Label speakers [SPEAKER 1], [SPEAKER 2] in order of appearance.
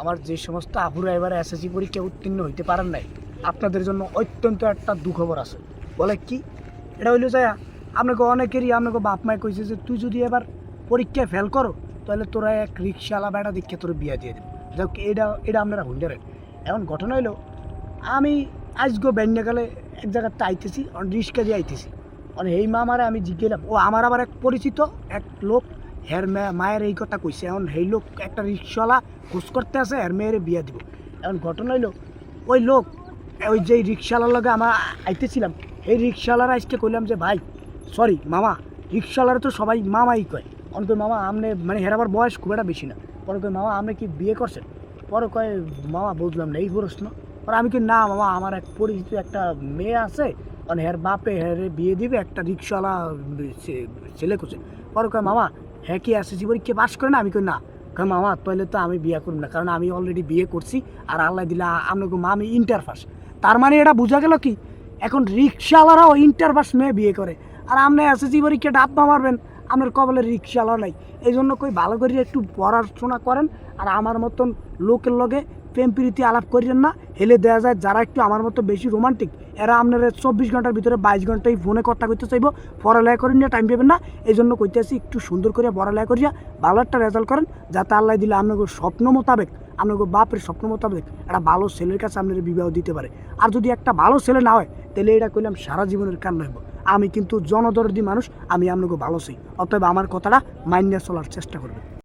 [SPEAKER 1] আমার যে সমস্ত আপুরা এবার এসএসসি পরীক্ষা উত্তীর্ণ হইতে পারেন নাই, আপনাদের জন্য অত্যন্ত একটা দুঃখবর আছে। বলে কি? এটা হইলো যে আপনাকে অনেকেরই আপনাকে বাপ মায় কইছে যে তুই যদি এবার পরীক্ষায় ফেল করো তাহলে তোরা এক রিক্সাওয়ালা বেটা দেখে তোর বিয়া দিয়ে দেবে। যাক, এটা এটা আপনারা হুন্ডারেন। এখন ঘটনা হইলো, আমি আজগো ব্যান্ডাকালে এক জায়গাতে আইতেছি, রিক্সা দিয়ে আইতেছি। মানে এই মামারে আমি জিজ্ঞেলাম, ও আমার আবার এক পরিচিত এক লোক, হের মায়ের এই কথা কইছে। এখন এই লোক একটা রিক্সাওয়ালা খোঁজ করতে আছে, এর মেয়ের বিয়া দিব। এখন ঘটনা হইলো, ওই লোক ওই যে রিক্সাওয়ালার লগে আমার আইতেছিলাম, এই রিক্সাওয়ালার আজকে কইলাম যে ভাই সরি মামা, রিক্সাওয়ালারা তো সবাই মামাই কয়। অনেক মামা আমনে মানে হের আবার বয়স খুব একটা বেশি না। পরে কয় মামা আপনি কি বিয়ে করছেন? পরে কয় মামা বুঝলাম না এই প্রশ্ন। পরে আমি কি না মামা, আমার এক পরিচিত একটা মেয়ে আছে, মানে হের বাপে হের বিয়ে দিবে একটা রিক্সাওয়ালা ছেলে খুঁজে। পরে কয় মামা হ্যাঁ কি এসএসসি পরীক্ষা পাস করে না? আমি কই না। কয় মামা তাহলে তো আমি বিয়ে করব না, কারণ আমি অলরেডি বিয়ে করছি, আর আল্লাহ দিলে আপনাকে মা আমি ইন্টার পাস। তার মানে এটা বোঝা গেল কি, এখন রিক্সাওয়ালারাও ইন্টার পাস মেয়ে বিয়ে করে, আর আপনি এসএসসি পরীক্ষা ডাব্বা মারবেন, আপনার কবলে রিক্সাওয়ালা নাই। এই জন্য কই ভালো করে একটু পড়াশোনা করেন, আর আমার মতন লোকের লগে প্রেম প্রীতি আলাপ করিলেন না। হেলে দেওয়া যায় যারা একটু আমার মতো বেশি রোমান্টিক, এরা আপনার 24 ঘন্টার ভিতরে 22 ঘন্টায় ফোনে কথা কইতে চাইব, পড়ালেখা করেন না, টাইম পাবেন না। এই জন্য কইতেছি একটু সুন্দর করে পড়ালেখা করিয়া ভালো একটা রেজাল্ট করেন, যাতে আল্লাহ দিলে আপনাকে স্বপ্ন মোতাবেক, আপনাকে বাপের স্বপ্ন মোতাবেক একটা ভালো ছেলের কাছে আপনার বিবাহ দিতে পারে। আর যদি একটা ভালো ছেলে না হয় তাহলে এটা কইলাম সারা জীবনের কান্না হইব। আমি কিন্তু জনদরদি মানুষ, আমি আপনাকে ভালো চাই, অতএব আমার কথাটা মাইন্যা চলার চেষ্টা করবেন।